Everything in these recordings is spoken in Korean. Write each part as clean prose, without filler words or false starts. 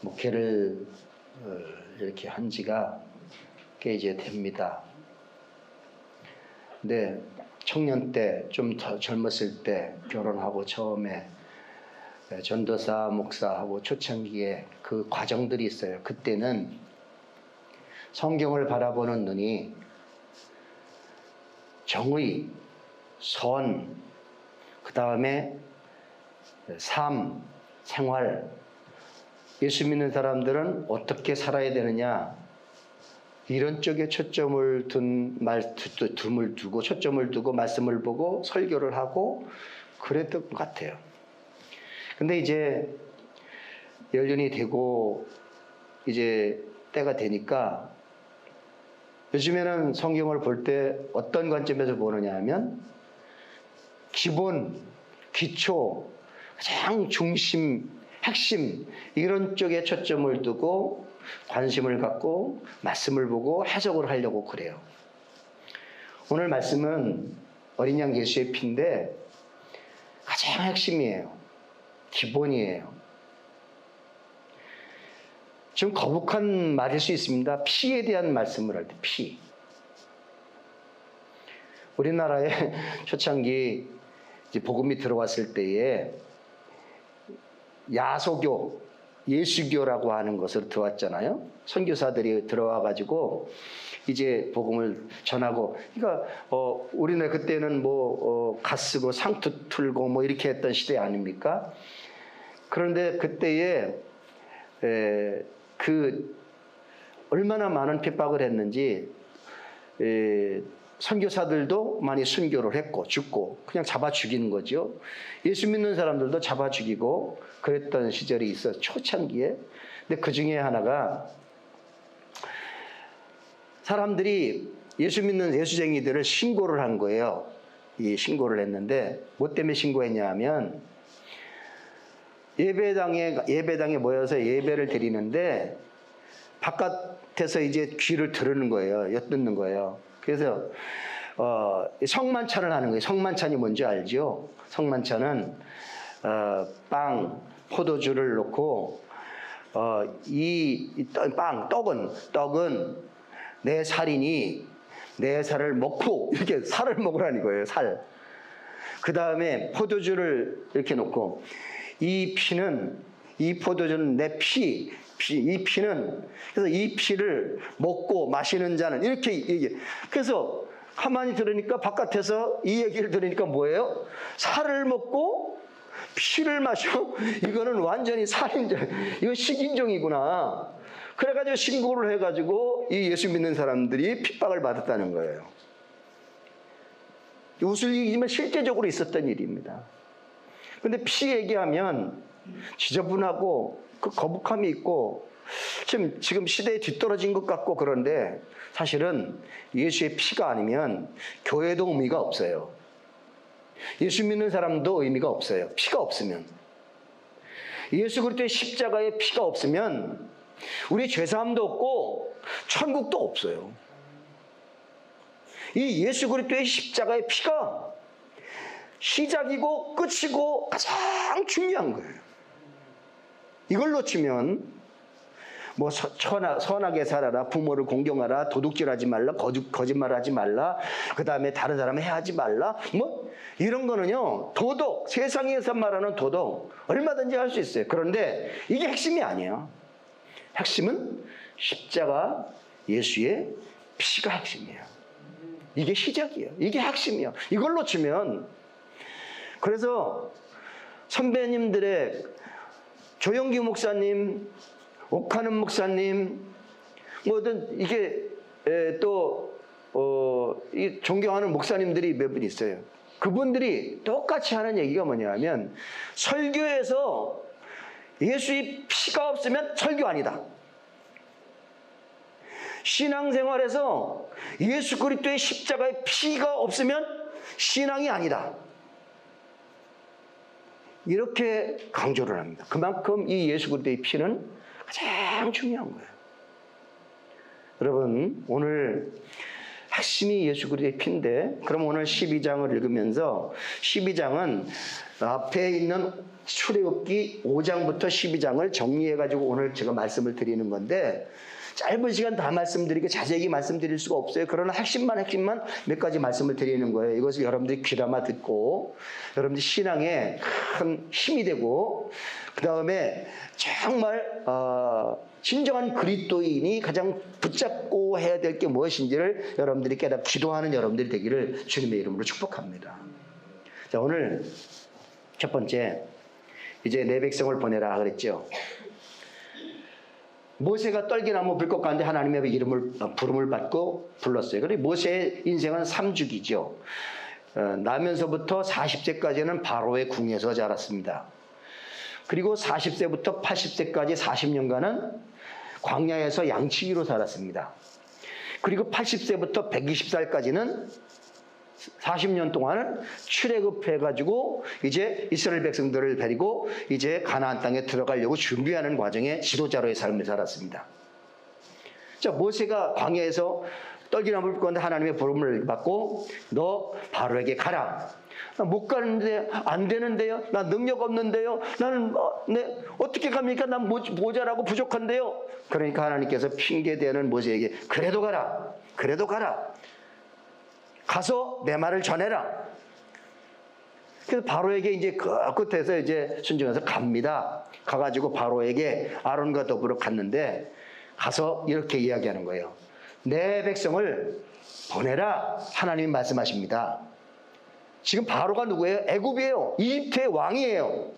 목회를 이렇게 한 지가 꽤 이제 됩니다. 근데 청년 때, 좀 더 젊었을 때 결혼하고 처음에 전도사, 목사하고 초창기에 그 과정들이 있어요. 그때는 성경을 바라보는 눈이 정의, 선, 그 다음에 삶, 생활, 예수 믿는 사람들은 어떻게 살아야 되느냐, 이런 쪽에 초점을 두고 말씀을 보고 설교를 하고 그랬던 것 같아요. 근데 이제 연륜이 되고 이제 때가 되니까 요즘에는 성경을 볼 때 어떤 관점에서 보느냐 하면 기본, 기초, 가장 중심, 핵심 이런 쪽에 초점을 두고 관심을 갖고 말씀을 보고 해석을 하려고 그래요. 오늘 말씀은 어린 양 예수의 피인데 가장 핵심이에요. 기본이에요. 좀 거북한 말일 수 있습니다. 피에 대한 말씀을 할 때 피. 우리나라에 초창기 이제 복음이 들어왔을 때에 야소교, 예수교라고 하는 것을 들어왔잖아요. 선교사들이 들어와가지고 이제 복음을 전하고, 그러니까 우리는 그때는 가 쓰고 상투 틀고 뭐 이렇게 했던 시대 아닙니까? 그런데 그때에 얼마나 많은 핍박을 했는지 선교사들도 많이 순교를 했고 죽고 그냥 잡아 죽이는 거죠. 예수 믿는 사람들도 잡아 죽이고 그랬던 시절이 있어 초창기에. 근데 그 중에 하나가 사람들이 예수 믿는 예수쟁이들을 신고를 한 거예요. 이 신고를 했는데 뭐 때문에 신고했냐 하면 예배당에 모여서 예배를 드리는데 바깥에서 이제 귀를 들으는 거예요. 엿듣는 거예요. 그래서 성만찬을 하는 거예요. 성만찬이 뭔지 알죠? 성만찬은 빵, 포도주를 넣고 떡은 내 살이니 내 살을 먹고 이렇게 살을 먹으라는 거예요. 살. 그 다음에 포도주를 이렇게 놓고 이 포도주는 내 피, 이 피는, 그래서 이 피를 먹고 마시는 자는 이렇게 얘기해. 그래서 가만히 들으니까 바깥에서 이 얘기를 들으니까 뭐예요? 살을 먹고 피를 마셔? 이거는 완전히 살인자, 이거 식인종이구나. 그래가지고 신고를 해가지고 이 예수 믿는 사람들이 핍박을 받았다는 거예요. 웃을 얘기지만 실제적으로 있었던 일입니다. 근데 피 얘기하면 지저분하고 그 거북함이 있고 지금 시대에 뒤떨어진 것 같고 그런데 사실은 예수의 피가 아니면 교회도 의미가 없어요. 예수 믿는 사람도 의미가 없어요. 피가 없으면. 예수 그리스도의 십자가의 피가 없으면 우리 죄사함도 없고 천국도 없어요. 이 예수 그리스도의 십자가의 피가 시작이고 끝이고 가장 중요한 거예요. 이걸 놓치면 선하게 살아라, 부모를 공경하라, 도둑질하지 말라, 거짓말하지 말라, 그 다음에 다른 사람 해하지 말라, 이런 거는요, 도덕, 세상에서 말하는 도덕 얼마든지 할 수 있어요. 그런데 이게 핵심이 아니에요. 핵심은 십자가 예수의 피가 핵심이에요. 이게 시작이에요. 이게 핵심이에요. 이걸 놓치면, 그래서 선배님들의 조영기 목사님, 옥하는 목사님, 이게 존경하는 목사님들이 몇 분 있어요. 그분들이 똑같이 하는 얘기가 뭐냐면 설교에서 예수의 피가 없으면 설교 아니다. 신앙생활에서 예수 그리스도의 십자가의 피가 없으면 신앙이 아니다. 이렇게 강조를 합니다. 그만큼 이 예수 그리스도의 피는 가장 중요한 거예요. 여러분, 오늘 핵심이 예수 그리스도의 피인데, 그럼 오늘 12장을 읽으면서 12장은 앞에 있는 출애굽기 5장부터 12장을 정리해가지고 오늘 제가 말씀을 드리는 건데, 짧은 시간 다 말씀드리고 자세히 말씀드릴 수가 없어요. 그러나 핵심만 몇 가지 말씀을 드리는 거예요. 이것을 여러분들이 귀담아 듣고 여러분들 신앙에 큰 힘이 되고, 그 다음에 정말 진정한 그리스도인이 가장 붙잡고 해야 될 게 무엇인지를 여러분들이 깨닫고 기도하는 여러분들이 되기를 주님의 이름으로 축복합니다. 자, 오늘 첫 번째, 이제 내 백성을 보내라 그랬죠. 모세가 떨기나무 불꽃 가운데 하나님의 부름을 받고 불렀어요. 그리고 모세의 인생은 3죽이죠. 나면서부터 40세까지는 바로의 궁에서 자랐습니다. 그리고 40세부터 80세까지 40년간은 광야에서 양치기로 살았습니다. 그리고 80세부터 120살까지는 40년 동안은 출애굽해가지고 이제 이스라엘 백성들을 데리고 이제 가나안 땅에 들어가려고 준비하는 과정에 지도자로의 삶을 살았습니다. 자, 모세가 광야에서 떨기나무를 꽂는데 하나님의 부름을 받고 너 바로에게 가라. 나 못 가는데 안 되는데요. 나 능력 없는데요. 나는 어떻게 갑니까? 난 모자라고 부족한데요. 그러니까 하나님께서 핑계대는 모세에게 그래도 가라. 그래도 가라. 가서 내 말을 전해라. 그래서 바로에게 이제 그 끝에서 이제 순종해서 갑니다. 가가지고 바로에게 아론과 더불어 갔는데 가서 이렇게 이야기하는 거예요. 내 백성을 보내라. 하나님이 말씀하십니다. 지금 바로가 누구예요? 애굽이에요. 이집트의 왕이에요.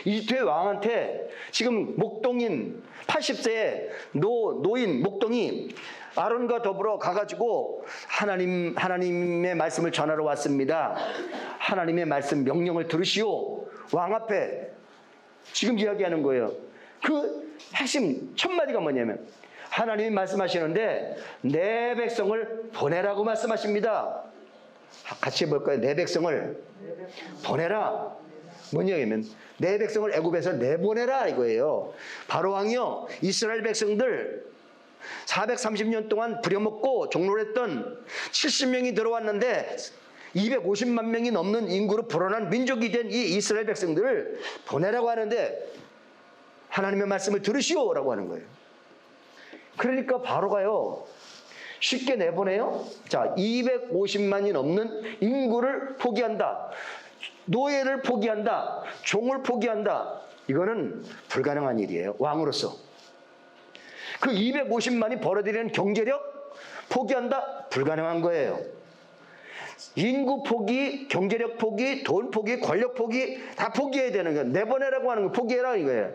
이집트의 왕한테 지금 목동인 80세의 노인 목동이 아론과 더불어 가가지고 하나님의 말씀을 전하러 왔습니다. 하나님의 말씀 명령을 들으시오. 왕 앞에 지금 이야기하는 거예요. 그 핵심 첫 마디가 뭐냐면 하나님이 말씀하시는데 내 백성을 보내라고 말씀하십니다. 같이 해볼까요? 내 백성을 보내라. 뭔 얘기냐면 내 백성을 애굽에서 내보내라 이거예요. 바로 왕이요, 이스라엘 백성들 430년 동안 부려먹고 종놀했던 70명이 들어왔는데 250만 명이 넘는 인구로 불어난 민족이 된 이 이스라엘 백성들을 보내라고 하는데 하나님의 말씀을 들으시오라고 하는 거예요. 그러니까 바로가요 쉽게 내보내요. 자, 250만이 넘는 인구를 포기한다. 노예를 포기한다. 종을 포기한다. 이거는 불가능한 일이에요. 왕으로서. 그 250만이 벌어들이는 경제력 포기한다? 불가능한 거예요. 인구 포기, 경제력 포기, 돈 포기, 권력 포기 다 포기해야 되는 거예요. 내보내라고 하는 거 포기해라 이거예요.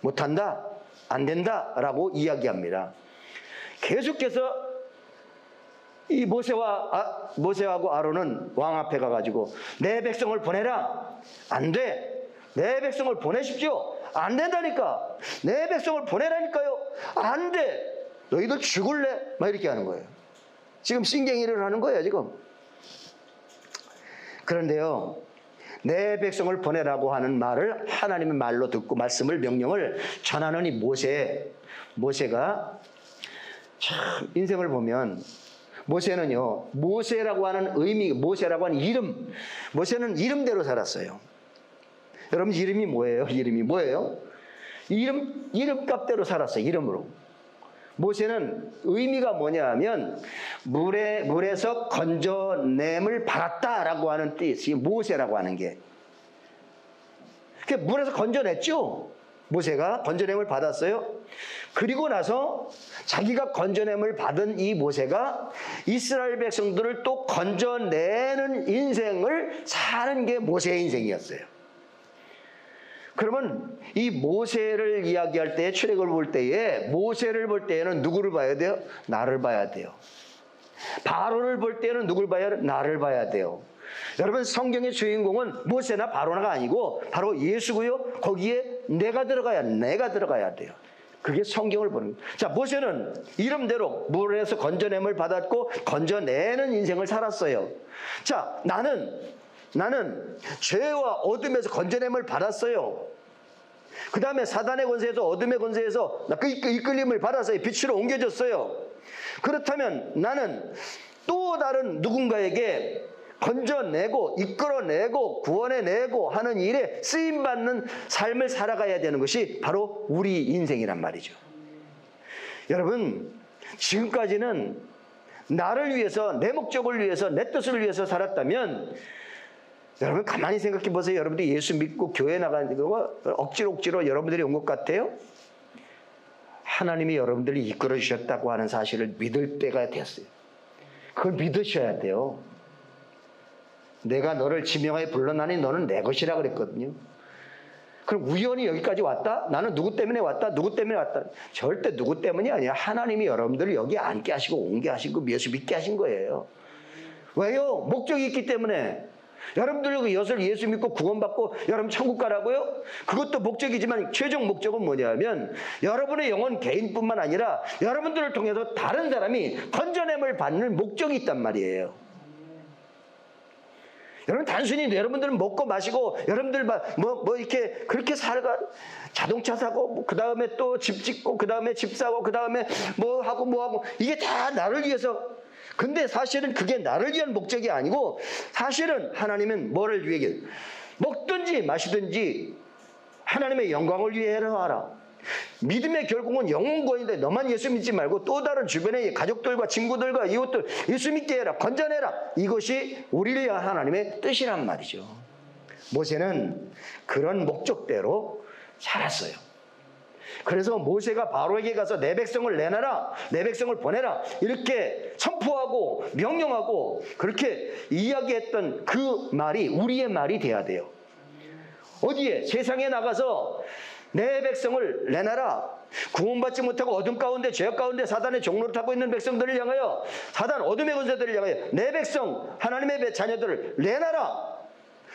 못한다? 안 된다? 라고 이야기합니다. 계속해서 이 모세하고 아론은 왕 앞에 가가지고 내 백성을 보내라. 안 돼. 내 백성을 보내십시오. 안 된다니까. 내 백성을 보내라니까요. 안 돼. 너희들 죽을래? 막 이렇게 하는 거예요. 지금 신경질을 하는 거예요 지금. 그런데요, 내 백성을 보내라고 하는 말을 하나님의 말로 듣고 말씀을 명령을 전하는 이 모세가 참 인생을 보면 모세는요, 모세라고 하는 의미, 모세라고 하는 이름, 모세는 이름대로 살았어요. 여러분 이름이 뭐예요? 이름이 뭐예요? 이름값대로 살았어요. 이름으로. 모세는 의미가 뭐냐 하면 물에서 건져냄을 받았다라고 하는 뜻이 모세라고 하는 게. 물에서 건져냈죠. 모세가 건져냄을 받았어요. 그리고 나서 자기가 건져냄을 받은 이 모세가 이스라엘 백성들을 또 건져내는 인생을 사는 게 모세의 인생이었어요. 그러면 이 모세를 이야기할 때, 출애굽을 볼 때에, 모세를 볼 때에는 누구를 봐야 돼요? 나를 봐야 돼요. 바로를 볼 때는 누굴 봐야 돼요? 나를 봐야 돼요. 여러분 성경의 주인공은 모세나 바로나가 아니고 바로 예수고요. 거기에 내가 들어가야 돼요. 그게 성경을 보는 거예요. 자, 모세는 이름대로 물에서 건져냄을 받았고 건져내는 인생을 살았어요. 자, 나는 죄와 어둠에서 건져냄을 받았어요. 그 다음에 사단의 권세에서, 어둠의 권세에서 이끌림을 받았어요. 빛으로 옮겨졌어요. 그렇다면 나는 또 다른 누군가에게 건져내고 이끌어내고 구원해내고 하는 일에 쓰임받는 삶을 살아가야 되는 것이 바로 우리 인생이란 말이죠. 여러분, 지금까지는 나를 위해서, 내 목적을 위해서, 내 뜻을 위해서 살았다면, 여러분 가만히 생각해 보세요. 여러분들이 예수 믿고 교회 나가는 거 억지로 여러분들이 온 것 같아요? 하나님이 여러분들을 이끌어 주셨다고 하는 사실을 믿을 때가 됐어요. 그걸 믿으셔야 돼요. 내가 너를 지명하여 불러나니 너는 내 것이라 그랬거든요. 그럼 우연히 여기까지 왔다? 나는 누구 때문에 왔다? 누구 때문에 왔다? 절대 누구 때문이 아니야. 하나님이 여러분들을 여기 앉게 하시고 옮게 하시고 예수 믿게 하신 거예요. 왜요? 목적이 있기 때문에. 여러분들 예수 믿고 구원받고 여러분 천국 가라고요? 그것도 목적이지만 최종 목적은 뭐냐면 여러분의 영혼 개인뿐만 아니라 여러분들을 통해서 다른 사람이 건져냄을 받는 목적이 있단 말이에요. 여러분 단순히 여러분들은 먹고 마시고 여러분들 이렇게 그렇게 살아가 자동차 사고 그 다음에 또 집 짓고 그 다음에 집 사고 그 다음에 뭐 하고 이게 다 나를 위해서. 근데 사실은 그게 나를 위한 목적이 아니고 사실은 하나님은 뭐를 위해 먹든지 마시든지 하나님의 영광을 위해 하라. 믿음의 결국은 영혼구원인데 너만 예수 믿지 말고 또 다른 주변의 가족들과 친구들과 이웃들 예수 믿게 해라. 건져내라. 이것이 우리를 위한 하나님의 뜻이란 말이죠. 모세는 그런 목적대로 살았어요. 그래서 모세가 바로에게 가서 내 백성을 내놔라, 내 백성을 보내라 이렇게 선포하고 명령하고 그렇게 이야기했던 그 말이 우리의 말이 돼야 돼요. 어디에? 세상에 나가서 내 백성을 내놔라. 구원받지 못하고 어둠 가운데 죄악 가운데 사단의 종로를 타고 있는 백성들을 향하여 사단 어둠의 권세들을 향하여 내 백성 하나님의 자녀들을 내놔라.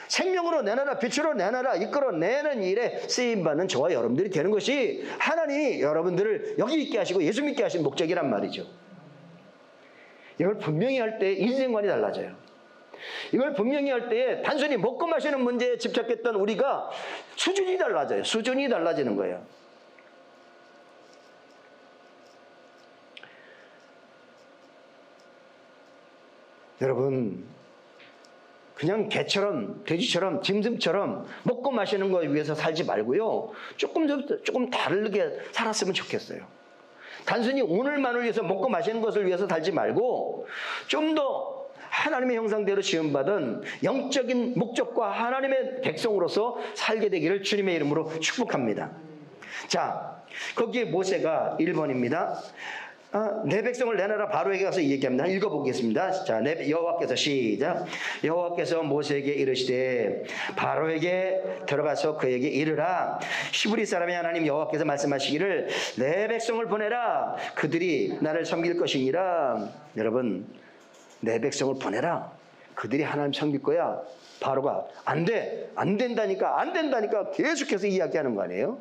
생명으로 내놔라. 빛으로 내놔라. 이끌어내는 일에 쓰임받는 저와 여러분들이 되는 것이 하나님이 여러분들을 여기 있게 하시고 예수 믿게 하신 목적이란 말이죠. 이걸 분명히 할 때 인생관이 달라져요. 이걸 분명히 할 때에 단순히 먹고 마시는 문제에 집착했던 우리가 수준이 달라져요. 수준이 달라지는 거예요. 여러분 그냥 개처럼 돼지처럼 짐승처럼 먹고 마시는 거 위해서 살지 말고요. 조금 다르게 살았으면 좋겠어요. 단순히 오늘만을 위해서 먹고 마시는 것을 위해서 살지 말고 좀 더 하나님의 형상대로 지음받은 영적인 목적과 하나님의 백성으로서 살게 되기를 주님의 이름으로 축복합니다. 자, 거기에 모세가 1번입니다. 내 백성을 내놔라. 바로에게 가서 얘기합니다. 읽어보겠습니다. 자, 여호와께서 시작. 여호와께서 모세에게 이르시되 바로에게 들어가서 그에게 이르라. 히브리 사람의 하나님 여호와께서 말씀하시기를 내 백성을 보내라. 그들이 나를 섬길 것이니라. 여러분, 내 백성을 보내라. 그들이 하나님 섬길 거야. 바로가 안 돼. 안 된다니까. 안 된다니까. 계속해서 이야기하는 거 아니에요?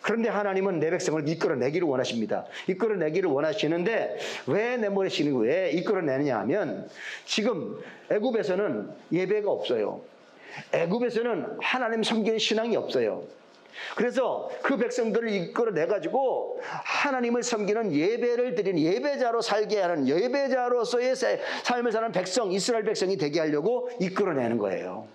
그런데 하나님은 내 백성을 이끌어내기를 원하십니다. 이끌어내기를 원하시는데 왜 내보내시는 거예요? 왜 이끌어내느냐 하면 지금 애굽에서는 예배가 없어요. 애굽에서는 하나님 섬기는 신앙이 없어요. 그래서 그 백성들을 이끌어내가지고 하나님을 섬기는 예배를 드리는 예배자로 살게 하는 예배자로서의 삶을 사는 백성, 이스라엘 백성이 되게 하려고 이끌어내는 거예요.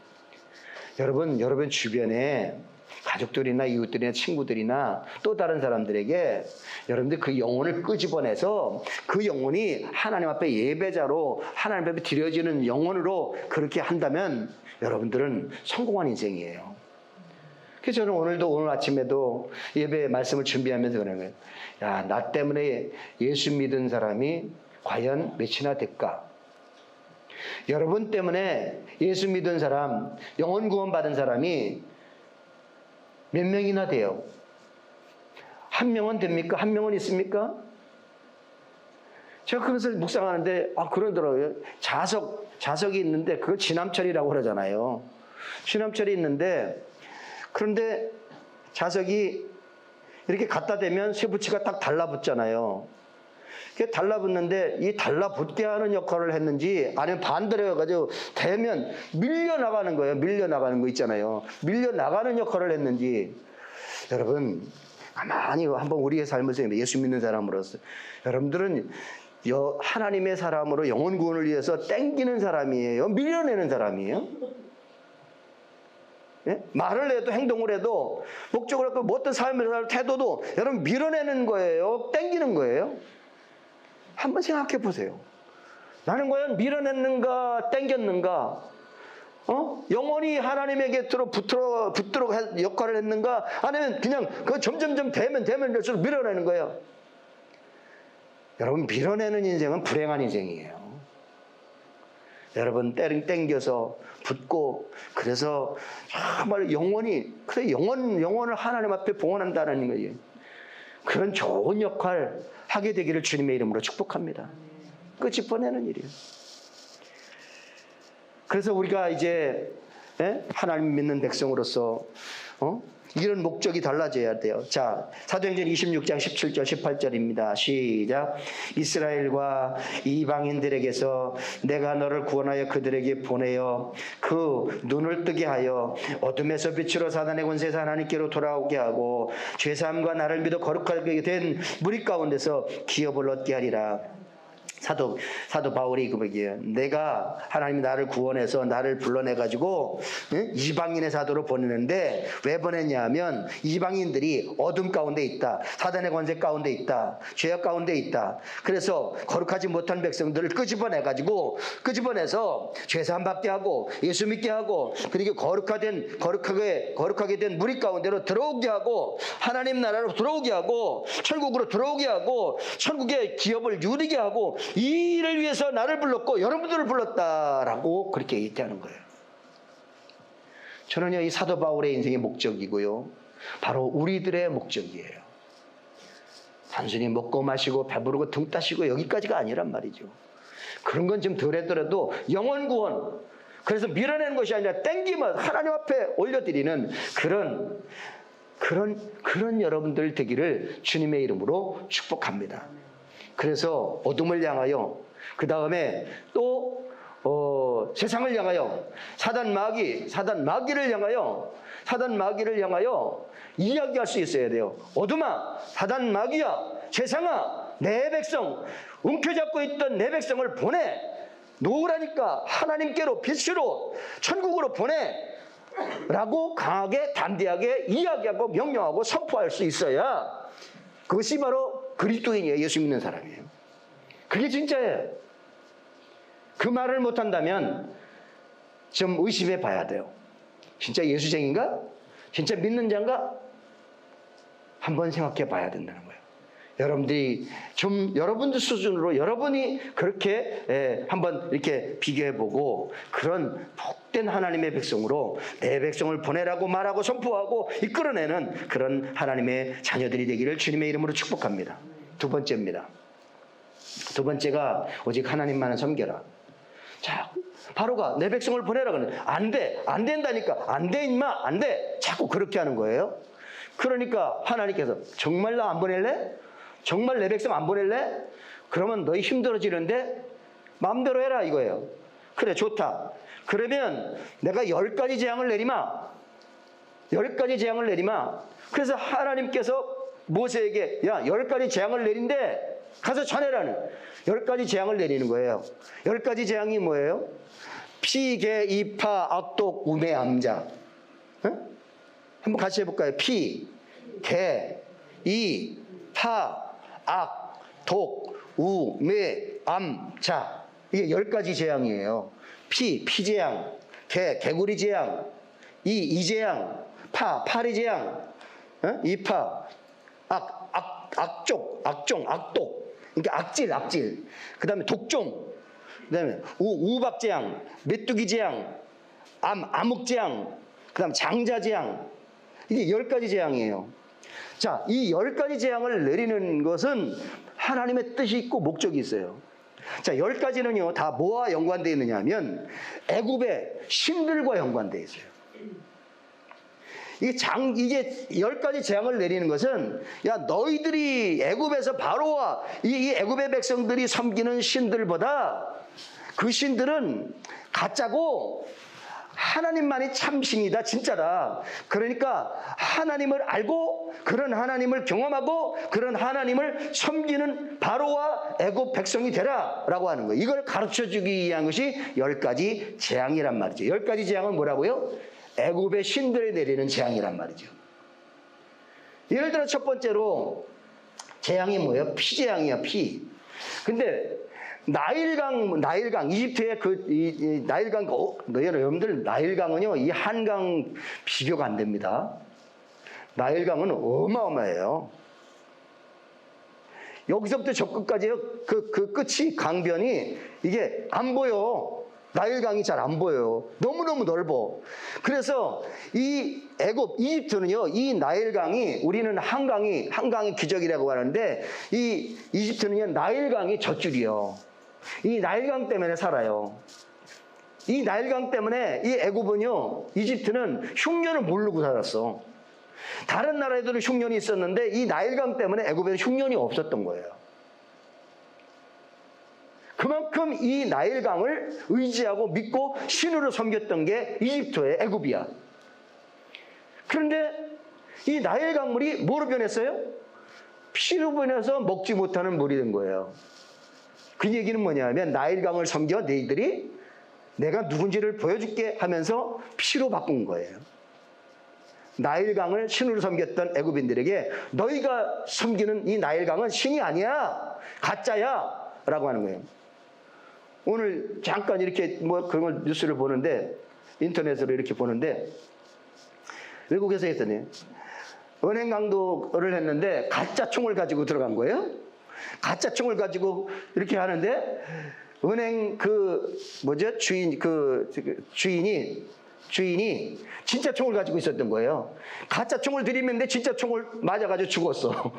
여러분 주변에 가족들이나 이웃들이나 친구들이나 또 다른 사람들에게 여러분들 그 영혼을 끄집어내서 그 영혼이 하나님 앞에 예배자로 하나님 앞에 드려지는 영혼으로 그렇게 한다면 여러분들은 성공한 인생이에요. 그래서 저는 오늘 아침에도 예배 말씀을 준비하면서 그러는 거예요. 야, 나 때문에 예수 믿은 사람이 과연 몇이나 될까? 여러분 때문에 예수 믿은 사람, 영혼 구원 받은 사람이 몇 명이나 돼요? 한 명은 됩니까? 한 명은 있습니까? 제가 그것을 묵상하는데 그러더라고요. 자석이 있는데 그걸 지남철이라고 그러잖아요. 지남철이 있는데 그런데 자석이 이렇게 갖다 대면 쇠붙이가 딱 달라붙잖아요. 달라붙는데 이 달라붙게 하는 역할을 했는지 아니면 반대로 해가지고 대면 밀려나가는 거예요. 밀려나가는 거 있잖아요. 밀려나가는 역할을 했는지 여러분 가만히 한번 우리의 삶을 예수 믿는 사람으로서 여러분들은 하나님의 사람으로 영혼 구원을 위해서 땡기는 사람이에요? 밀어내는 사람이에요? 예? 말을 해도 행동을 해도 목적을 갖고 뭐 어떤 삶을 살 태도도 여러분 밀어내는 거예요? 땡기는 거예요? 한번 생각해 보세요. 나는 과연 밀어냈는가 땡겼는가? 영원히 하나님의 곁으로 붙도록 역할을 했는가? 아니면 그냥 그 점점점 되면 될수록 밀어내는 거예요. 여러분, 밀어내는 인생은 불행한 인생이에요. 여러분, 땡겨서 붙고, 그래서 정말 영원히, 그래, 영혼을 하나님 앞에 봉헌한다는 거예요. 그런 좋은 역할 하게 되기를 주님의 이름으로 축복합니다. 끝이 보내는 일이에요. 그래서 우리가 이제 하나님 믿는 백성으로서 이런 목적이 달라져야 돼요. 자, 사도행전 26장 17절 18절입니다. 시작. 이스라엘과 이방인들에게서 내가 너를 구원하여 그들에게 보내어 그 눈을 뜨게 하여 어둠에서 빛으로 사단의 권세에서 하나님께로 돌아오게 하고 죄사함과 나를 믿어 거룩하게 된 무리 가운데서 기업을 얻게 하리라. 사도 바울이 그러기에 내가 하나님이 나를 구원해서 나를 불러내가지고 이방인의 사도로 보내는데 왜 보냈냐 하면 이방인들이 어둠 가운데 있다. 사단의 권세 가운데 있다. 죄악 가운데 있다. 그래서 거룩하지 못한 백성들을 끄집어내서 죄사함 받게 하고 예수 믿게 하고 그리고 거룩하게 된 무리 가운데로 들어오게 하고 하나님 나라로 들어오게 하고 천국으로 들어오게 하고 천국의 기업을 누리게 하고 이 일을 위해서 나를 불렀고 여러분들을 불렀다라고 그렇게 얘기하는 거예요. 저는요, 이 사도 바울의 인생의 목적이고요, 바로 우리들의 목적이에요. 단순히 먹고 마시고 배부르고 등 따시고 여기까지가 아니란 말이죠. 그런 건 좀 덜하더라도 영혼 구원, 그래서 밀어내는 것이 아니라 땡기면 하나님 앞에 올려드리는 그런 여러분들 되기를 주님의 이름으로 축복합니다. 그래서 어둠을 향하여, 그 다음에 또 세상을 향하여 사단 마귀를 향하여 이야기할 수 있어야 돼요. 어둠아, 사단 마귀야, 세상아, 내 백성, 움켜잡고 있던 내 백성을 보내 놓으라니까, 하나님께로 빛으로 천국으로 보내 라고 강하게 담대하게 이야기하고 명령하고 선포할 수 있어야 그것이 바로 그리스도인이에요. 예수 믿는 사람이에요. 그게 진짜예요. 그 말을 못한다면 좀 의심해 봐야 돼요. 진짜 예수쟁인가? 진짜 믿는 자인가? 한번 생각해 봐야 된다는 거예요. 여러분들이 좀 여러분들 수준으로 여러분이 그렇게 한번 이렇게 비교해 보고 그런 복된 하나님의 백성으로 내 백성을 보내라고 말하고 선포하고 이끌어내는 그런 하나님의 자녀들이 되기를 주님의 이름으로 축복합니다. 두 번째입니다. 두 번째가 오직 하나님만을 섬겨라. 자, 바로가 내 백성을 보내라 그러는데 안 된다니까. 안 돼 임마, 안 돼. 자꾸 그렇게 하는 거예요. 그러니까 하나님께서 정말 나 안 보낼래? 정말 내 백성 안 보낼래? 그러면 너희 힘들어지는데 마음대로 해라 이거예요. 그래, 좋다. 그러면 내가 10가지 재앙을 내리마. 10가지 재앙을 내리마. 그래서 하나님께서 모세에게 10가지 재앙을 내린대. 가서 전해라는 10가지 재앙을 내리는 거예요. 10가지 재앙이 뭐예요? 피, 개, 이파, 악독, 우매, 암자. 한번 같이 해볼까요? 피, 개, 이, 파, 악, 독, 우, 매, 암, 자. 이게 10가지 재앙이에요. 피재앙, 개구리 재앙, 이재앙, 파리 재앙, 이파, 악종, 악독. 그러니까 악질. 그 다음에 독종, 그 다음에 우박 재앙, 메뚜기 재앙, 암흑 재앙, 그 다음에 장자 재앙. 이게 10가지 재앙이에요. 자, 이 10가지 재앙을 내리는 것은 하나님의 뜻이 있고 목적이 있어요. 자, 10가지는요, 다 뭐와 연관되어 있느냐 하면 애굽의 신들과 연관되어 있어요. 이게 10가지 재앙을 내리는 것은, 야, 너희들이 애굽에서 바로와 이 애굽의 백성들이 섬기는 신들보다 그 신들은 가짜고 하나님만이 참신이다, 진짜다. 그러니까 하나님을 알고 그런 하나님을 경험하고 그런 하나님을 섬기는 바로와 애굽 백성이 되라 라고 하는 거예요. 이걸 가르쳐주기 위한 것이 10가지 재앙이란 말이죠. 10가지 재앙은 뭐라고요? 애굽의 신들에 내리는 재앙이란 말이죠. 예를 들어 첫 번째로 재앙이 뭐예요? 피재앙이야, 피. 근데 나일강, 이집트의 이 나일강, 여러분들 나일강은요, 이 한강 비교가 안 됩니다. 나일강은 어마어마해요. 여기서부터 저 끝까지요, 그 끝이, 강변이 이게 안 보여. 나일강이 잘 안 보여요. 너무너무 넓어. 그래서 이 애굽, 이집트는요, 이 나일강이, 우리는 한강이 기적이라고 하는데, 이 이집트는요, 나일강이 젖줄이요. 이 나일강 때문에 살아요. 이 나일강 때문에 이 애굽은요, 이집트는 흉년을 모르고 살았어. 다른 나라에도 흉년이 있었는데, 이 나일강 때문에 애굽에는 흉년이 없었던 거예요. 그만큼 이 나일강을 의지하고 믿고 신으로 섬겼던 게 이집트의 애굽이야. 그런데 이 나일강물이 뭐로 변했어요? 피로 변해서 먹지 못하는 물이 된 거예요. 그 얘기는 뭐냐면 나일강을 섬겨 너희들이 내가 누군지를 보여줄게 하면서 피로 바꾼 거예요. 나일강을 신으로 섬겼던 애굽인들에게 너희가 섬기는 이 나일강은 신이 아니야, 가짜야 라고 하는 거예요. 오늘 잠깐 이렇게 그런 걸 뉴스를 보는데, 인터넷으로 이렇게 보는데, 외국에서 했더니 은행 강도를 했는데 가짜 총을 가지고 들어간 거예요. 가짜 총을 가지고 이렇게 하는데 은행 주인이 진짜 총을 가지고 있었던 거예요. 가짜 총을 들이밀는데 진짜 총을 맞아가지고 죽었어.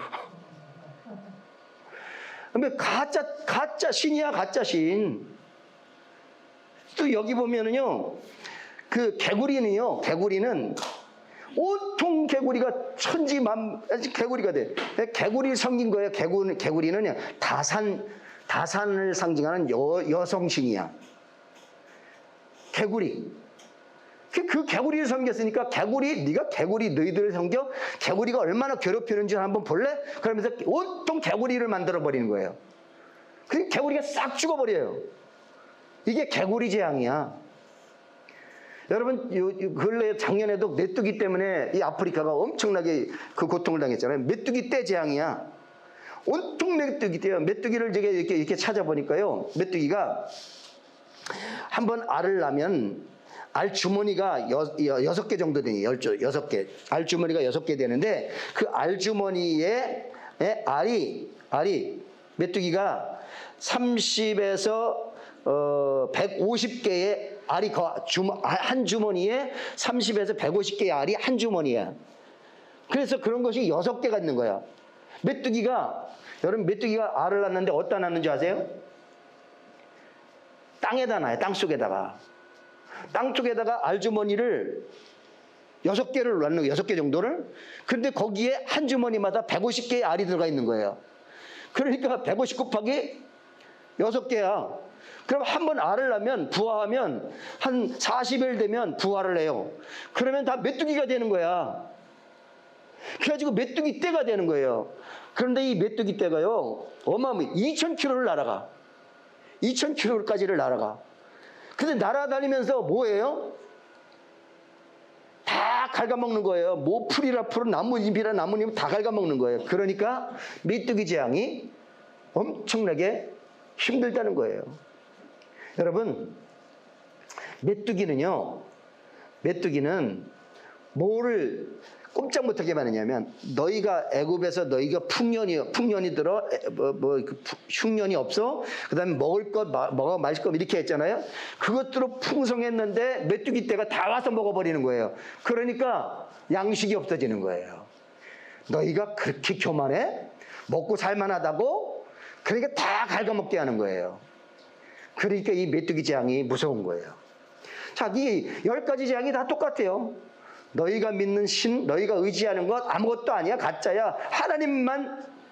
근데 가짜 신이야, 가짜 신. 또 여기 보면은요, 그 개구리는 온통 개구리가 개구리가 돼. 개구리를 섬긴 거예요. 개구리는 다산을 상징하는 여성신이야. 개구리. 그 개구리를 섬겼으니까 네가 너희들을 섬겨? 개구리가 얼마나 괴롭히는지 한번 볼래? 그러면서 온통 개구리를 만들어 버리는 거예요. 그러니까 개구리가 싹 죽어버려요. 이게 개구리 재앙이야. 여러분, 근래 작년에도 메뚜기 때문에 이 아프리카가 엄청나게 그 고통을 당했잖아요. 메뚜기 떼 재앙이야. 온통 메뚜기 떼요. 메뚜기를 제가 이렇게 찾아보니까요, 메뚜기가 한번 알을 낳으면 알 주머니가 6개 정도 되네요. 6개. 알 주머니가 6개 되는데 그 알 주머니에 알이 메뚜기가 30에서 150개의 알이 한 주머니에 30에서 150개의 알이 한 주머니야. 그래서 그런 것이 6개가 있는 거야. 여러분 메뚜기가 알을 낳는데 어디다 낳는지 아세요? 땅에다 놔요. 땅속에다가 알주머니를 6개를 낳는 거예요. 6개 정도를. 근데 거기에 한 주머니마다 150개의 알이 들어가 있는 거예요. 그러니까 150 곱하기 6개야. 그럼 한 번 알을 낳으면, 부화하면 한 40일 되면 부화를 해요. 그러면 다 메뚜기가 되는 거야. 그래가지고 메뚜기 떼가 되는 거예요. 그런데 이 메뚜기 떼가요, 어마어마해. 2,000km를 날아가. 2,000km까지를 날아가. 근데 날아다니면서 뭐예요? 다 갉아먹는 거예요. 뭐 풀이라 풀은, 나뭇잎이라 나뭇잎 다 갉아먹는 거예요. 그러니까 메뚜기 재앙이 엄청나게 힘들다는 거예요. 여러분, 메뚜기는 뭐를 꼼짝 못하게 하느냐면, 너희가 애굽에서 너희가 풍년이 들어 흉년이 없어, 그 다음에 먹을 것 마실 것 이렇게 했잖아요. 그것들로 풍성했는데 메뚜기 떼가 다 와서 먹어버리는 거예요. 그러니까 양식이 없어지는 거예요. 너희가 그렇게 교만해? 먹고 살만하다고? 그러니까 다 갉아먹게 하는 거예요. 그러니까 이 메뚜기 재앙이 무서운 거예요. 자, 이 10가지 재앙이 다 똑같아요. 너희가 믿는 신, 너희가 의지하는 것 아무것도 아니야, 가짜야.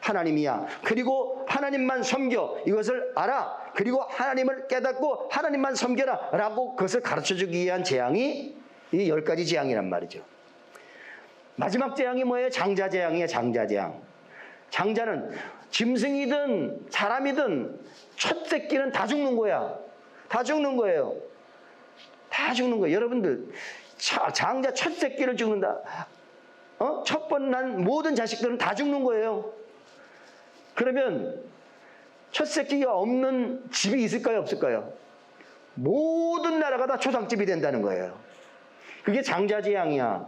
하나님이야. 그리고 하나님만 섬겨. 이것을 알아. 그리고 하나님을 깨닫고 하나님만 섬겨라. 라고 그것을 가르쳐주기 위한 재앙이 이 10가지 재앙이란 말이죠. 마지막 재앙이 뭐예요? 장자 재앙이에요. 장자 재앙. 장자는 짐승이든 사람이든 첫 새끼는 다 죽는 거야. 다 죽는 거예요. 다 죽는 거예요. 여러분들 장자 첫 새끼를 죽는다. 첫 번 난 모든 자식들은 다 죽는 거예요. 그러면 첫 새끼가 없는 집이 있을까요? 없을까요? 모든 나라가 다 초상집이 된다는 거예요. 그게 장자재앙이야.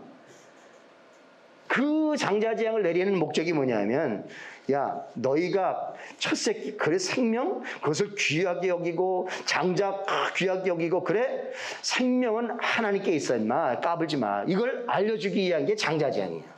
그 장자재앙을 내리는 목적이 뭐냐면, 야, 너희가 첫 새끼, 그래, 생명? 그것을 귀하게 여기고, 장자 귀하게 여기고, 그래? 생명은 하나님께 있어, 임마. 까불지 마. 이걸 알려주기 위한 게 장자재앙이야.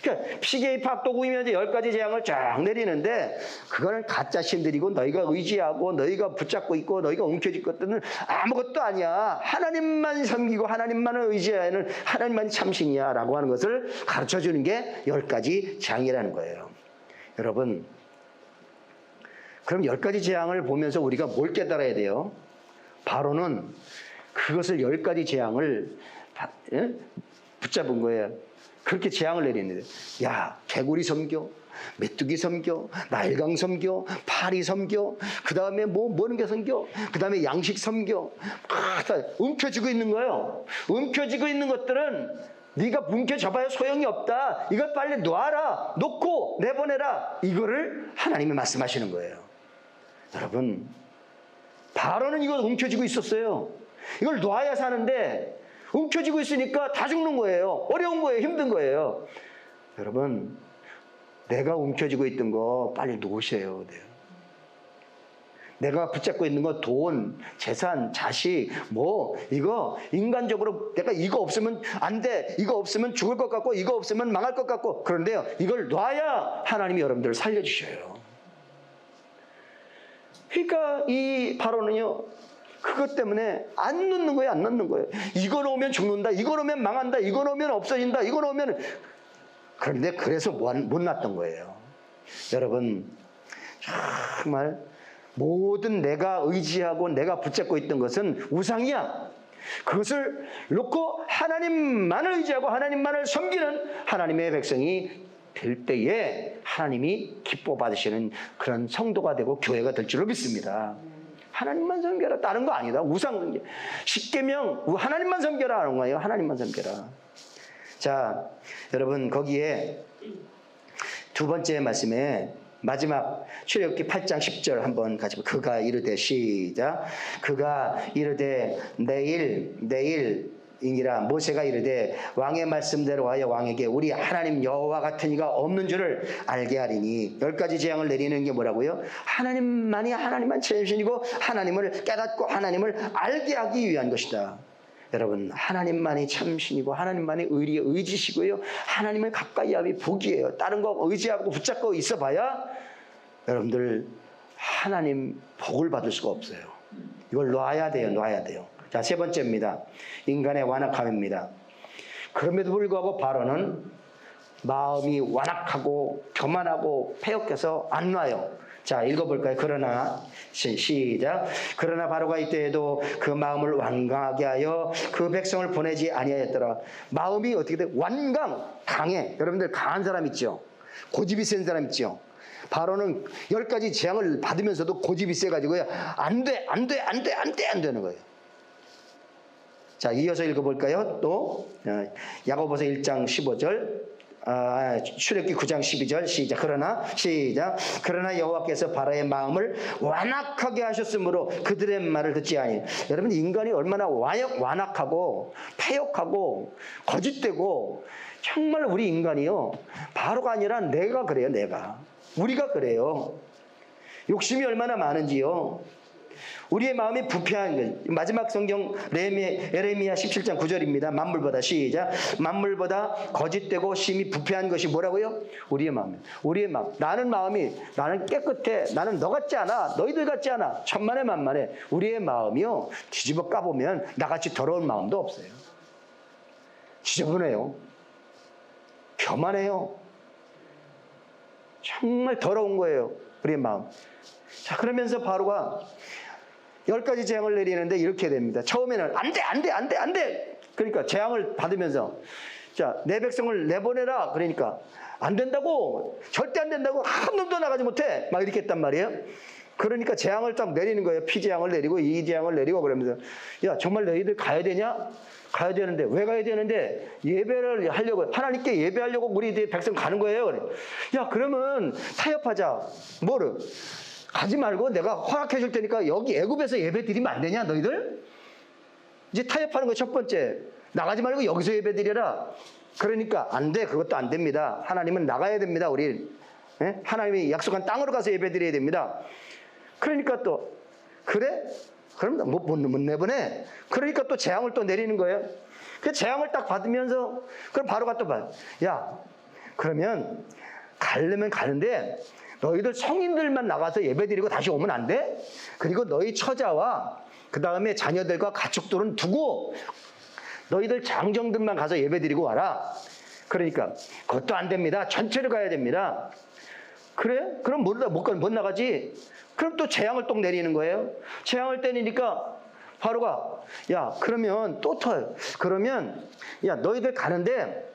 그러니까 피계의 박도구이면 10가지 재앙을 쫙 내리는데, 그거는 가짜 신들이고 너희가 의지하고 너희가 붙잡고 있고 너희가 움켜질 것들은 아무것도 아니야. 하나님만 섬기고 하나님만을 의지하는 하나님만 참신이야 라고 하는 것을 가르쳐주는 게 10가지 재앙이라는 거예요. 여러분, 그럼 10가지 재앙을 보면서 우리가 뭘 깨달아야 돼요? 바로는 그것을 10가지 재앙을 붙잡은 거예요. 그렇게 재앙을 내리는데, 야, 개구리 섬겨, 메뚜기 섬겨, 날강 섬겨, 파리 섬겨, 그 다음에 뭐는 게 섬겨, 그 다음에 양식 섬겨, 다 움켜쥐고 있는 거예요. 움켜쥐고 있는 것들은 네가 움켜잡아야 소용이 없다. 이걸 빨리 놔라, 놓고 내보내라. 이거를 하나님이 말씀하시는 거예요. 여러분, 바로는 이걸 움켜쥐고 있었어요. 이걸 놔야 사는데 움켜쥐고 있으니까 다 죽는 거예요. 어려운 거예요. 힘든 거예요. 여러분, 내가 움켜쥐고 있던 거 빨리 놓으셔야 돼요. 내가 붙잡고 있는 거 돈, 재산, 자식, 이거 인간적으로 내가 이거 없으면 안 돼. 이거 없으면 죽을 것 같고 이거 없으면 망할 것 같고 그런데요. 이걸 놔야 하나님이 여러분들을 살려주셔요. 그러니까 이 바로는요. 그것 때문에 안 넣는 거예요. 안 넣는 거예요. 이거 놓으면 죽는다. 이거 놓으면 망한다. 이거 놓으면 없어진다. 이거 놓으면. 그런데 그래서 못 놨던 거예요. 여러분, 정말 모든 내가 의지하고 내가 붙잡고 있던 것은 우상이야. 그것을 놓고 하나님만을 의지하고 하나님만을 섬기는 하나님의 백성이 될 때에 하나님이 기뻐 받으시는 그런 성도가 되고 교회가 될 줄로 믿습니다. 하나님만 섬겨라. 다른 거 아니다. 우상 섬겨. 십계명 하나님만 섬겨라 하는 거예요. 하나님만 섬겨라. 자, 여러분 거기에 두 번째 말씀에 마지막 출애굽기 8장 10절 한번 같이 그가 이르되 시작. 그가 이르되 내일이니라 모세가 이르되 왕의 말씀대로 하여 왕에게 우리 하나님 여호와 같은 이가 없는 줄을 알게 하리니 10가지 재앙을 내리는 게 뭐라고요? 하나님만이 하나님만 참신이고 하나님을 깨닫고 하나님을 알게 하기 위한 것이다. 여러분, 하나님만이 참신이고 하나님만이 의지시고요. 하나님을 가까이 하기 복이에요. 다른 거 의지하고 붙잡고 있어봐야 여러분들 하나님 복을 받을 수가 없어요. 이걸 놔야 돼요. 자, 세 번째입니다. 인간의 완악함입니다. 그럼에도 불구하고 바로는 마음이 완악하고 교만하고 패역해서 안 놔요. 자, 읽어볼까요? 그러나 시작. 그러나 바로가 이때에도 그 마음을 완강하게 하여 그 백성을 보내지 아니하였더라. 마음이 어떻게 돼? 강해. 여러분들 강한 사람 있죠? 고집이 센 사람 있죠? 바로는 10가지 재앙을 받으면서도 고집이 세가지고요. 안 되는 거예요. 자, 이어서 읽어볼까요? 또 야고보서 1장 15절 출애굽기 9장 12절 시작. 그러나 여호와께서 바로의 마음을 완악하게 하셨으므로 그들의 말을 듣지 아니. 여러분, 인간이 얼마나 완악하고 패역하고 거짓되고, 정말 우리 인간이요, 바로가 아니라 내가 그래요. 우리가 그래요. 욕심이 얼마나 많은지요. 우리의 마음이 부패한 것. 마지막 성경 에레미야 17장 9절입니다. 만물보다 시작. 만물보다 거짓되고 심히 부패한 것이 뭐라고요? 우리의 마음. 나는 깨끗해. 나는 너 같지 않아. 너희들 같지 않아. 천만에 만만해. 우리의 마음이요, 뒤집어 까보면 나같이 더러운 마음도 없어요. 지저분해요. 교만해요. 정말 더러운 거예요. 우리의 마음. 자, 그러면서 바로가 10가지 재앙을 내리는데 이렇게 됩니다. 처음에는 안 돼, 안 돼, 안 돼, 안 돼. 그러니까 재앙을 받으면서 자, 내 백성을 내보내라. 그러니까 안 된다고, 절대 안 된다고, 한 놈도 나가지 못해. 막 이렇게 했단 말이에요. 그러니까 재앙을 딱 내리는 거예요. 피재앙을 내리고 이 재앙을 내리고 그러면서 야, 정말 너희들 가야 되냐? 가야 되는데 왜 가야 되는데 예배를 하려고, 하나님께 예배하려고 우리 백성 가는 거예요. 그래. 야, 그러면 타협하자. 뭐를? 가지 말고 내가 허락해 줄 테니까 여기 애굽에서 예배 드리면 안 되냐 너희들? 이제 타협하는 거 첫 번째. 나가지 말고 여기서 예배 드려라. 그러니까 안 돼. 그것도 안 됩니다. 하나님은 나가야 됩니다. 우리 하나님이 약속한 땅으로 가서 예배 드려야 됩니다. 그러니까 또 그래? 그럼 못 내보내. 그러니까 또 재앙을 또 내리는 거예요. 그 재앙을 딱 받으면서 그럼 바로가 또 봐요. 야, 그러면 가려면 가는데 너희들 성인들만 나가서 예배드리고 다시 오면 안 돼? 그리고 너희 처자와 그 다음에 자녀들과 가축들은 두고 너희들 장정들만 가서 예배드리고 와라. 그러니까 그것도 안 됩니다. 전체를 가야 됩니다. 그래? 그럼 못 나가지? 그럼 또 재앙을 또 내리는 거예요. 재앙을 때리니까 바로가 야, 그러면 또 터요. 그러면 야, 너희들 가는데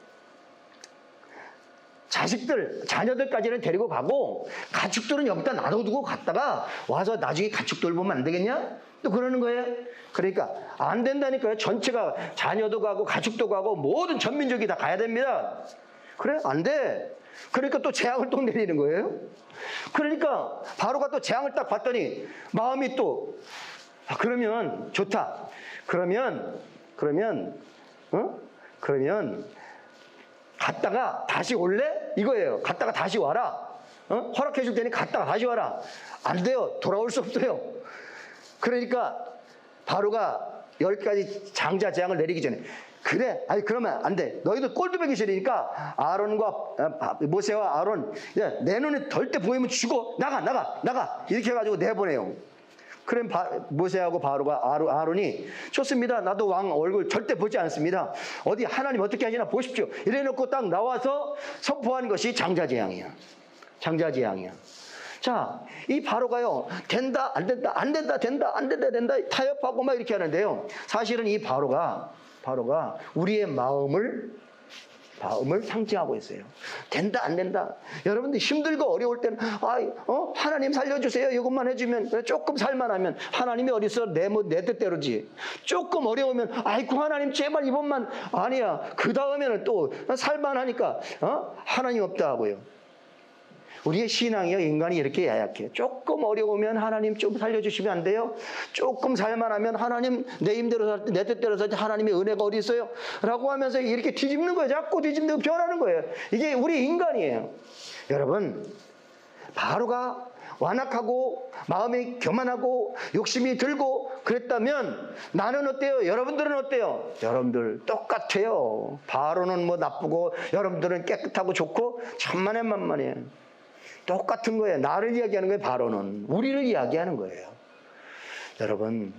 자식들, 자녀들까지는 데리고 가고 가축들은 여기다 놔두고 갔다가 와서 나중에 가축들 보면 안 되겠냐? 또 그러는 거예요. 그러니까 안 된다니까요. 전체가 자녀도 가고 가축도 가고 모든 전민족이 다 가야 됩니다. 그래? 안 돼. 그러니까 또 재앙을 또 내리는 거예요. 그러니까 바로가 또 재앙을 딱 봤더니 마음이 또 그러면 좋다. 그러면 갔다가 다시 올래? 이거예요. 갔다가 다시 와라. 허락해 줄 테니 갔다가 다시 와라. 안 돼요. 돌아올 수 없어요. 그러니까 바로가 10가지 장자 재앙을 내리기 전에 그래? 아니 그러면 안 돼. 너희들 꼴뚜배기 싫으니까 아론과 모세와 아론 내 눈에 절대 보이면 죽어. 나가. 이렇게 해가지고 내보내요. 그럼 모세하고 바로가 아론이 좋습니다. 나도 왕 얼굴 절대 보지 않습니다. 어디 하나님 어떻게 하시나 보십시오. 이래놓고 딱 나와서 선포한 것이 장자재앙이야. 장자재앙이야. 자, 이 바로가요. 된다, 안 된다, 안 된다, 된다, 안 된다, 된다 타협하고 막 이렇게 하는데요. 사실은 이 바로가 우리의 마음을 상징하고 있어요. 된다 안 된다. 여러분들 힘들고 어려울 때는 하나님 살려주세요. 이것만 해주면 조금 살만하면 하나님이 어디서 내 뜻대로지. 조금 어려우면 아이고 하나님 제발 이번만 아니야. 그 다음에는 또 살만하니까 하나님 없다 하고요. 우리의 신앙이요, 인간이 이렇게 야약해요. 조금 어려우면 하나님 좀 살려주시면 안 돼요? 조금 살만하면 하나님 내 힘대로 살 때, 내 뜻대로 살 때 하나님의 은혜가 어디 있어요? 라고 하면서 이렇게 뒤집는 거예요. 자꾸 뒤집는 변하는 거예요. 이게 우리 인간이에요. 여러분, 바로가 완악하고 마음이 교만하고 욕심이 들고 그랬다면 나는 어때요? 여러분들은 어때요? 여러분들 똑같아요. 바로는 뭐 나쁘고 여러분들은 깨끗하고 좋고 천만에 만만해요. 똑같은 거예요. 나를 이야기하는 거예요. 바로는 우리를 이야기하는 거예요. 여러분,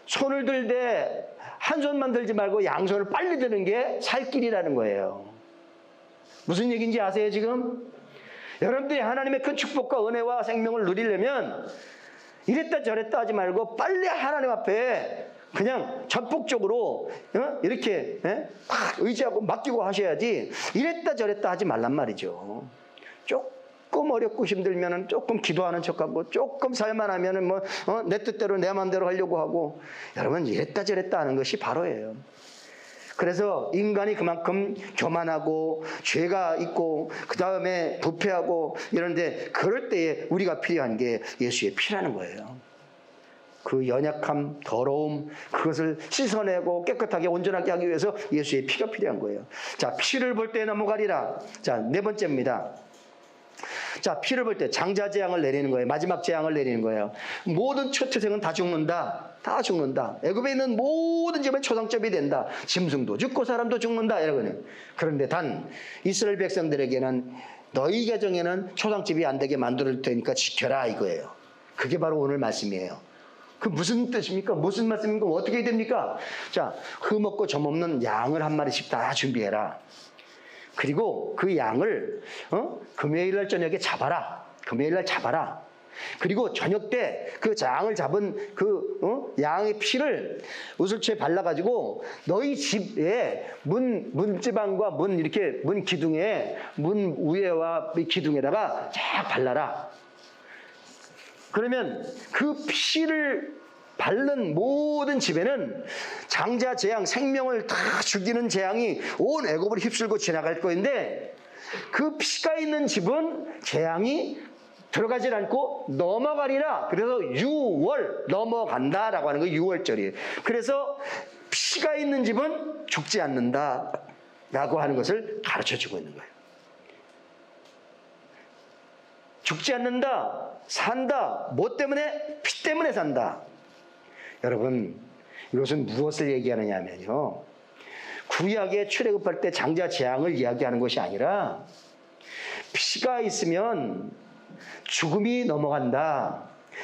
손을 들 때 한 손만 들지 말고 양손을 빨리 드는 게 살 길이라는 거예요. 무슨 얘기인지 아세요 지금? 여러분들이 하나님의 큰 축복과 은혜와 생명을 누리려면 이랬다 저랬다 하지 말고 빨리 하나님 앞에 그냥 전폭적으로 이렇게 의지하고 맡기고 하셔야지 이랬다 저랬다 하지 말란 말이죠. 조금 어렵고 힘들면은 조금 기도하는 척하고 조금 살만하면은 내 뜻대로 내 마음대로 하려고 하고 여러분 이랬다 저랬다 하는 것이 바로예요. 그래서 인간이 그만큼 교만하고 죄가 있고 그 다음에 부패하고 이런데 그럴 때에 우리가 필요한 게 예수의 피라는 거예요. 그 연약함, 더러움 그것을 씻어내고 깨끗하게 온전하게 하기 위해서 예수의 피가 필요한 거예요. 자, 피를 볼 때 넘어가리라. 자, 4번째입니다. 자, 피를 볼 때 장자재앙을 내리는 거예요. 마지막 재앙을 내리는 거예요. 모든 초태생은 다 죽는다. 다 죽는다. 애굽에 있는 모든 집은 초상접이 된다. 짐승도 죽고 사람도 죽는다. 이러거든요. 그런데 단 이스라엘 백성들에게는 너희 가정에는 초상집이 안 되게 만들 테니까 지켜라 이거예요. 그게 바로 오늘 말씀이에요. 그 무슨 뜻입니까? 무슨 말씀입니까? 어떻게 됩니까? 자, 흠없고 점없는 양을 한 마리씩 다 준비해라. 그리고 그 양을 금요일 날 저녁에 잡아라. 금요일 날 잡아라. 그리고 저녁 때 그 양을 잡은 그 양의 피를 우슬초에 발라가지고 너희 집에 문지방과 문 기둥에 문 위에와 기둥에다가 쫙 발라라. 그러면 그 피를 바른 모든 집에는 장자 재앙, 생명을 다 죽이는 재앙이 온 애굽을 휩쓸고 지나갈 거인데 그 피가 있는 집은 재앙이 들어가질 않고 넘어가리라. 그래서 6월 넘어간다라고 하는 거 6월절이에요. 그래서 피가 있는 집은 죽지 않는다라고 하는 것을 가르쳐주고 있는 거예요. 죽지 않는다, 산다. 뭐 때문에? 피 때문에 산다. 여러분, 이것은 무엇을 얘기하느냐 하면요, 구약에 출애굽할 때 장자 재앙을 이야기하는 것이 아니라 피가 있으면 죽음이 넘어간다,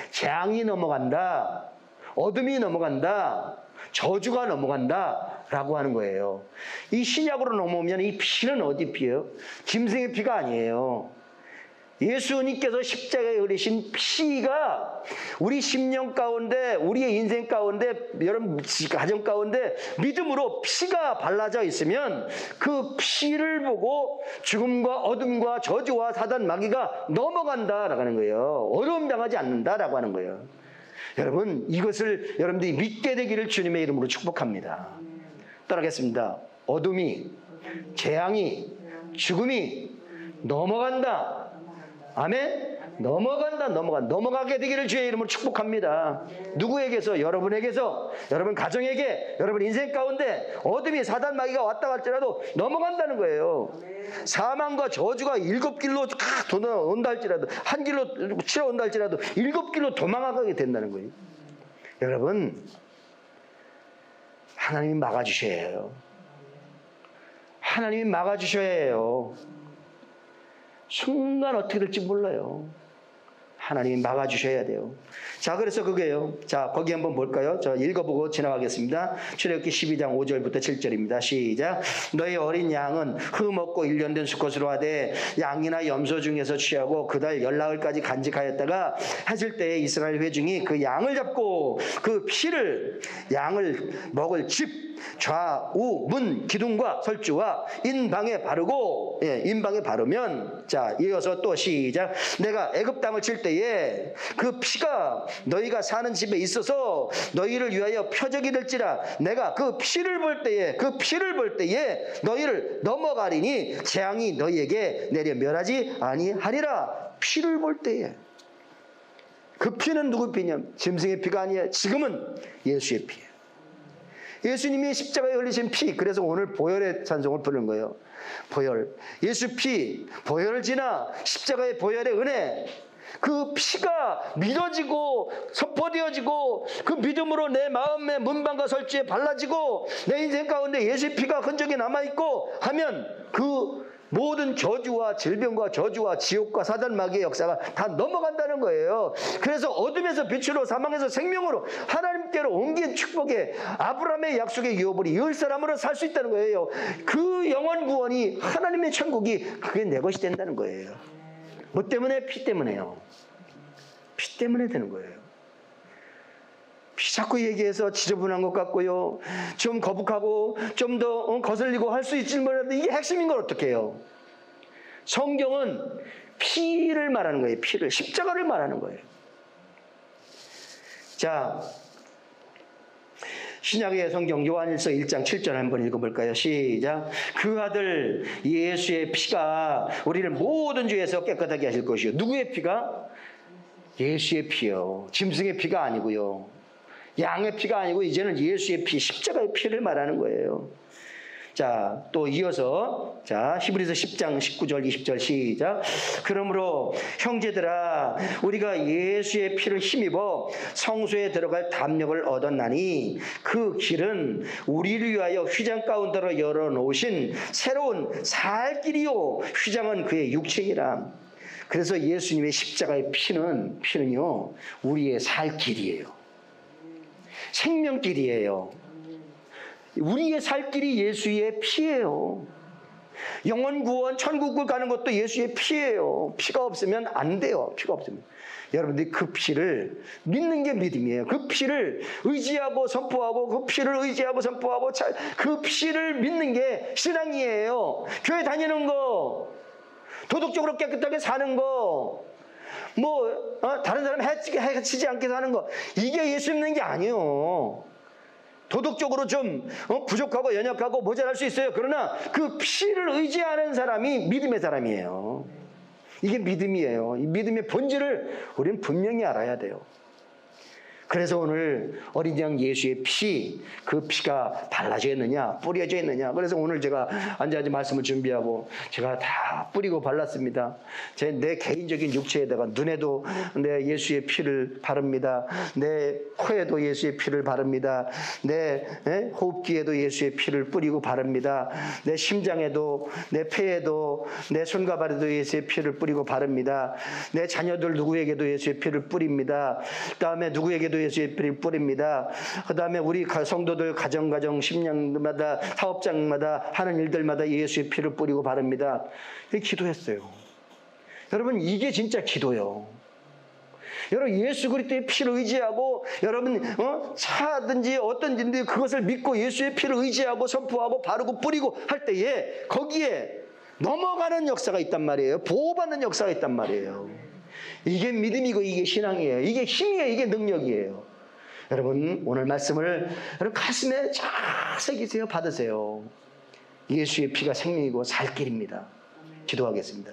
재앙이 넘어간다, 어둠이 넘어간다, 저주가 넘어간다 라고 하는 거예요. 이 신약으로 넘어오면 이 피는 어디 피예요? 짐승의 피가 아니에요. 예수님께서 십자가에 흘리신 피가 우리 심령 가운데, 우리의 인생 가운데, 여러분 가정 가운데 믿음으로 피가 발라져 있으면 그 피를 보고 죽음과 어둠과 저주와 사단 마귀가 넘어간다라고 하는 거예요. 어려움 당하지 않는다라고 하는 거예요. 여러분, 이것을 여러분들이 믿게 되기를 주님의 이름으로 축복합니다. 따라하겠습니다. 어둠이, 재앙이, 죽음이 넘어간다. 아멘? 넘어가게 되기를 주의 이름으로 축복합니다. 누구에게서? 여러분에게서, 여러분 가정에게, 여러분 인생 가운데 어둠이 사단 마귀가 왔다 갈지라도 넘어간다는 거예요. 사망과 저주가 7길로 온다 할지라도, 한 길로 치러 온다 할지라도 7길로 도망가게 된다는 거예요. 여러분, 하나님이 막아주셔야 해요. 하나님이 막아주셔야 해요. 순간 어떻게 될지 몰라요. 하나님이 막아주셔야 돼요. 자, 그래서 그게요. 자, 거기 한번 볼까요? 저 읽어보고 지나가겠습니다. 출애굽기 12장 5절부터 7절입니다. 시작. 너희 어린 양은 흠없고 일련된 수컷으로 하되 양이나 염소 중에서 취하고 그달 열나흘까지 간직하였다가 하실 때에 이스라엘 회중이 그 양을 잡고 그 피를 양을 먹을 집 좌우 문 기둥과 설주와 인방에 바르고, 인방에 바르면, 자, 이어서 또 시작. 내가 애굽 땅을 칠 때에 그 피가 너희가 사는 집에 있어서 너희를 위하여 표적이 될지라. 내가 그 피를 볼 때에 너희를 넘어가리니 재앙이 너희에게 내려 멸하지 아니하리라. 피를 볼 때에. 그 피는 누구 피냐면 짐승의 피가 아니에요. 지금은 예수의 피예요. 예수님이 십자가에 흘리신 피. 그래서 오늘 보혈의 찬송을 부르는 거예요. 보혈. 예수 피. 보혈을 지나 십자가의 보혈의 은혜. 그 피가 믿어지고 선포되어지고 그 믿음으로 내 마음의 문방과 설주에 발라지고 내 인생 가운데 예수의 피가 흔적이 남아있고 하면 그 모든 저주와 질병과 저주와 지옥과 사단 마귀의 역사가 다 넘어간다는 거예요. 그래서 어둠에서 빛으로, 사망에서 생명으로 하나님께로 옮긴 축복에 아브라함의 약속의 유업을 이을 사람으로 살 수 있다는 거예요. 그 영원 구원이, 하나님의 천국이 그게 내 것이 된다는 거예요. 뭐 때문에? 피 때문에요. 피 때문에 되는 거예요. 피 자꾸 얘기해서 지저분한 것 같고요, 좀 거북하고 좀 더 거슬리고 할 수 있지 몰라도 이게 핵심인 걸 어떻게 해요? 성경은 피를 말하는 거예요. 피를, 십자가를 말하는 거예요. 자, 신약의 성경 요한일서 1장 7절 한번 읽어볼까요? 시작. 그 아들 예수의 피가 우리를 모든 죄에서 깨끗하게 하실 것이요. 누구의 피가? 예수의 피요. 짐승의 피가 아니고요, 양의 피가 아니고 이제는 예수의 피, 십자가의 피를 말하는 거예요. 자, 또 이어서, 자, 히브리서 10장 19절 20절 시작. 그러므로 형제들아, 우리가 예수의 피를 힘입어 성소에 들어갈 담력을 얻었나니 그 길은 우리를 위하여 휘장 가운데로 열어놓으신 새로운 살 길이요, 휘장은 그의 육체이라. 그래서 예수님의 십자가의 피는요 우리의 살 길이에요. 생명길이에요. 우리의 살 길이 예수의 피예요. 영혼 구원, 천국을 가는 것도 예수의 피예요. 피가 없으면 안 돼요. 피가 없으면. 여러분들이 그 피를 믿는 게 믿음이에요. 그 피를 의지하고 선포하고, 그 피를 의지하고 선포하고, 그 피를 믿는 게 신앙이에요. 교회 다니는 거, 도덕적으로 깨끗하게 사는 거, 다른 사람 해치지 않게 사는 거, 이게 예수 믿는 게 아니에요. 도덕적으로 좀 부족하고 연약하고 모자랄 수 있어요. 그러나 그 피를 의지하는 사람이 믿음의 사람이에요. 이게 믿음이에요. 이 믿음의 본질을 우리는 분명히 알아야 돼요. 그래서 오늘 어린 양 예수의 피, 그 피가 발라져 있느냐, 뿌려져 있느냐. 그래서 오늘 제가 앉아서 말씀을 준비하고 제가 다 뿌리고 발랐습니다. 내 개인적인 육체에다가 눈에도 내 예수의 피를 바릅니다. 내 코에도 예수의 피를 바릅니다. 내 호흡기에도 예수의 피를 뿌리고 바릅니다. 내 심장에도, 내 폐에도, 내 손과 발에도 예수의 피를 뿌리고 바릅니다. 내 자녀들 누구에게도 예수의 피를 뿌립니다. 그다음에 누구에게도 예수의 피를 뿌립니다. 그 다음에 우리 성도들 가정 심령마다 사업장마다 하는 일들마다 예수의 피를 뿌리고 바릅니다. 이렇게 기도했어요. 여러분 이게 진짜 기도예요. 여러분 예수 그리스도의 피를 의지하고 여러분 차든지 어떤지 그것을 믿고 예수의 피를 의지하고 선포하고 바르고 뿌리고 할 때에 거기에 넘어가는 역사가 있단 말이에요. 보호받는 역사가 있단 말이에요. 이게 믿음이고 이게 신앙이에요. 이게 힘이에요. 이게 능력이에요. 여러분 오늘 말씀을 여러분 가슴에 잘 새기세요. 받으세요. 예수의 피가 생명이고 살 길입니다. 기도하겠습니다.